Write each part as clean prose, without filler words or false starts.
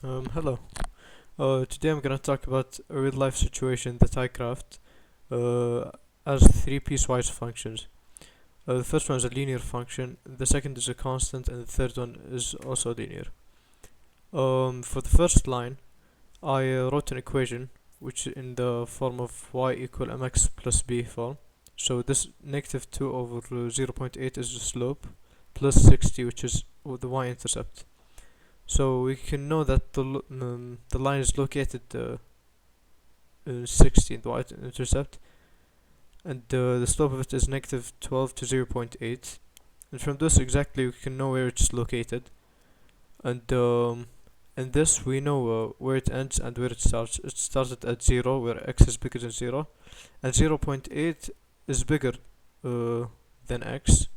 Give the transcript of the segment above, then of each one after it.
Hello. Today I'm gonna talk about a real life situation that I craft uh, as three piecewise functions. The first one is a linear function, the second is a constant, and the third one is also linear. For the first line, I wrote an equation which in the form of y equal mx plus b form. So this negative 2 over 0.8 is the slope, plus 60 which is the y-intercept. So we can know that the line is located 60 in the y-intercept, and the slope of it is negative 12 to 0.8. And from this exactly we can know where it's located. And in this we know where it ends and where it starts. It started at 0 where x is bigger than 0, and 0.8 is bigger than x.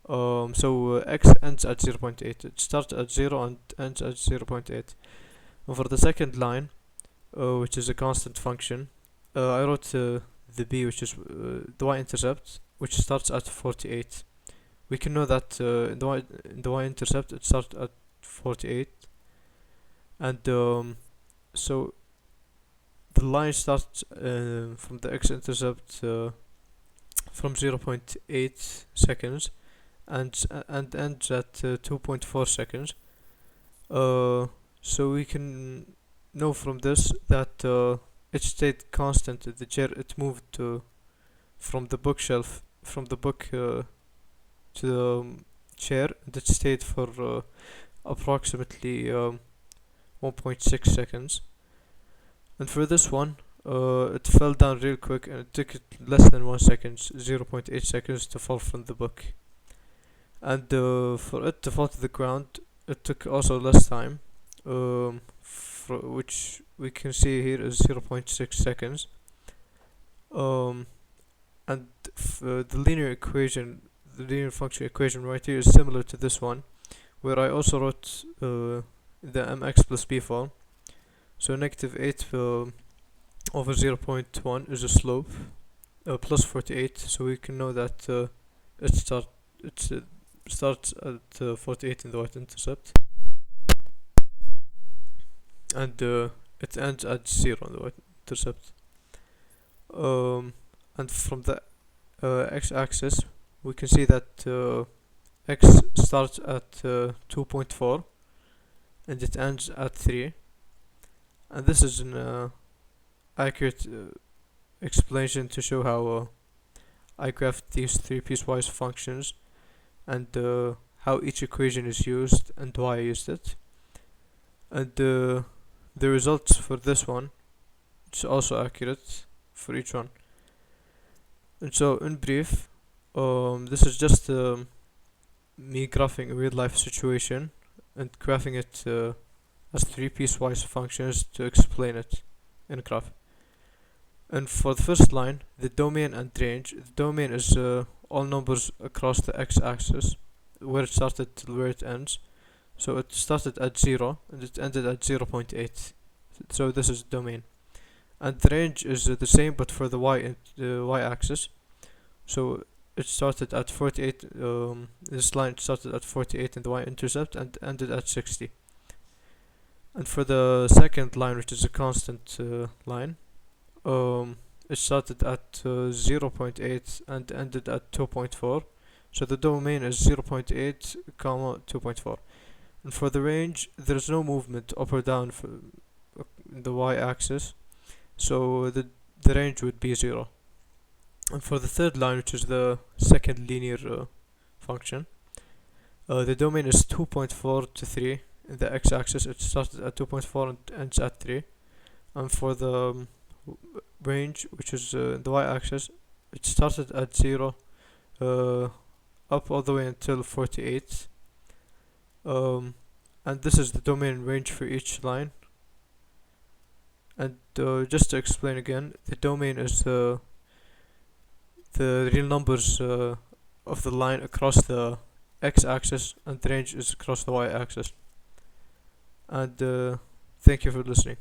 So x ends at 0.8. It starts at 0 and ends at 0.8. And for the second line, which is a constant function, I wrote the b, which is the y-intercept, which starts at 48. We can know that in the y-intercept it starts at 48, and so the line starts from the x-intercept from 0.8 seconds and ends at 2.4 seconds. So we can know from this that it stayed constant. The chair, it moved from the bookshelf, from the book to the chair, and it stayed for approximately 1.6 seconds. And for this one, it fell down real quick, and it took it less than 1 second, 0.8 seconds to fall from the book. And for it to fall to the ground, it took also less time, which we can see here is 0.6 seconds. And the linear equation, the linear function equation right here is similar to this one, where I also wrote the mx plus b form. So negative 8 over 0.1 is a slope, plus 48. So we can know that it starts at 48 in the y-intercept, and it ends at 0 in the y-intercept. And from the x-axis, we can see that x starts at 2.4 and it ends at 3. And this is an accurate explanation to show how I graphed these three piecewise functions, and how each equation is used and why I used it. And the results for this one is also accurate for each one. And so in brief, this is just me graphing a real life situation and graphing it as three piecewise functions to explain it in a graph. And for the first line, the domain and range, the domain is all numbers across the x-axis, where it started till where it ends. So it started at 0 and it ended at 0.8. So this is domain. And the range is the same but for the y-axis. So it started at 48. This line started at 48 in the y-intercept and ended at 60. And for the second line, which is a constant line, it started at 0.8 and ended at 2.4. So the domain is 0.8 comma 2.4. And for the range, there is no movement up or down in the y-axis, so the range would be 0. And for the third line, which is the second linear function, the domain is 2.4 to 3. In the x-axis, it started at 2.4 and ends at 3. And for the range, which is the y-axis, it started at 0 up all the way until 48. And this is the domain range for each line. And just to explain again, the domain is the real numbers of the line across the x-axis, and the range is across the y-axis. And thank you for listening.